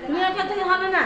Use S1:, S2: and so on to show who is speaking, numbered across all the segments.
S1: তুমি একটা থেকে হবে না।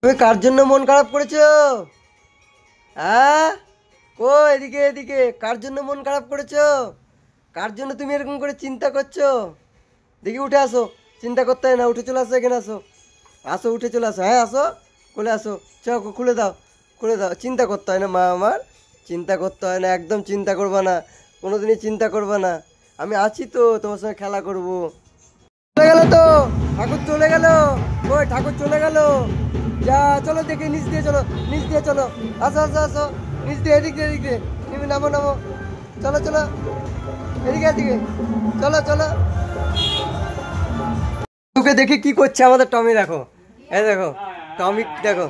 S2: তুমি কার জন্য মন খারাপ করেছো? হ্যাঁ, ও এদিকে এদিকে, কার জন্য মন খারাপ করেছো? কার জন্য তুমি এরকম করে চিন্তা করছো? দেখি উঠে আসো, চিন্তা করতে হয় না, উঠে চলে আসো, এখানে আসো, আসো উঠে চলে আসো, হ্যাঁ আসো, খুলে আসো, চোখ খুলে দাও, খুলে দাও। চিন্তা করতে হয় না মা আমার, চিন্তা করতে হয় না, একদম চিন্তা করবা না, কোনোদিনই চিন্তা করবা না, আমি আছি তো, তোমার সঙ্গে খেলা করবো। চলে গেল তো, ঠাকুর চলে গেল, ওই ঠাকুর চলে গেল, যা চলো দেখে নিচ দিয়ে চলো, নিচ দিয়ে চলো, আসো আসো আসো, নিচ দিয়ে এদিক দিয়ে, এদিক দিয়ে তুমি নামো নামো, চলো চলো, এদিকে এদিকে, চলো চলো। দাদুকে দেখে কি করছে আমাদের টমি, দেখো, এই দেখো টমি, দেখো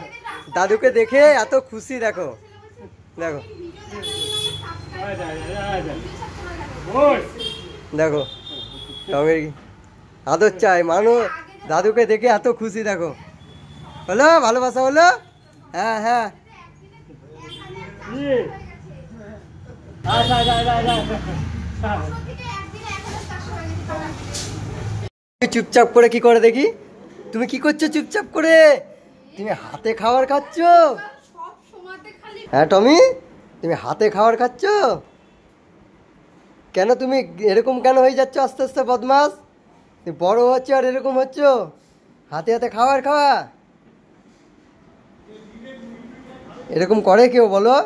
S2: দাদুকে দেখে এত খুশি, দেখো দেখো দেখো, টমির আদর চাই মানুষ, দাদুকে দেখে এত খুশি, দেখো হলো ভালোবাসা হলো, হ্যাঁ হ্যাঁ। চুপচাপ করে কি করে দেখি, তুমি কি করছো চুপচাপ করে? তুমি হাতে খাবার খাচ্ছ? হ্যাঁ টমি, তুমি হাতে খাবার খাচ্ছ? কেন তুমি এরকম কেন হয়ে যাচ্ছ আস্তে আস্তে বদমাস? তুমি বড় হচ্ছ আর এরকম হচ্ছ, হাতে হাতে খাবার খাওয়া, এরকম করে কেউ বলো?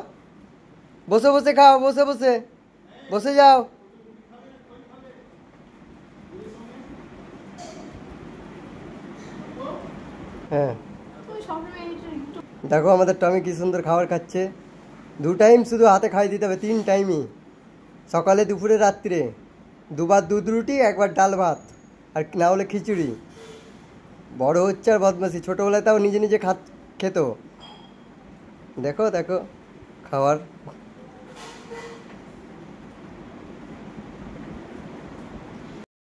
S2: বসে বসে খাও, বসে বসে, বসে যাও। হ্যাঁ দেখো আমাদের টমি কি সুন্দর খাবার খাচ্ছে, 2 টাইম শুধু হাতে খাই দিতে হবে, 3 টাইমই, সকালে দুপুরে রাত্রে, 2বার দুধ রুটি, 1বার ডাল ভাত, আর না হলে খিচুড়ি। বড় হচ্ছে আর বদমাসি, ছোটোবেলায় তাও নিজে নিজে খেত, দেখো দেখো খাবার।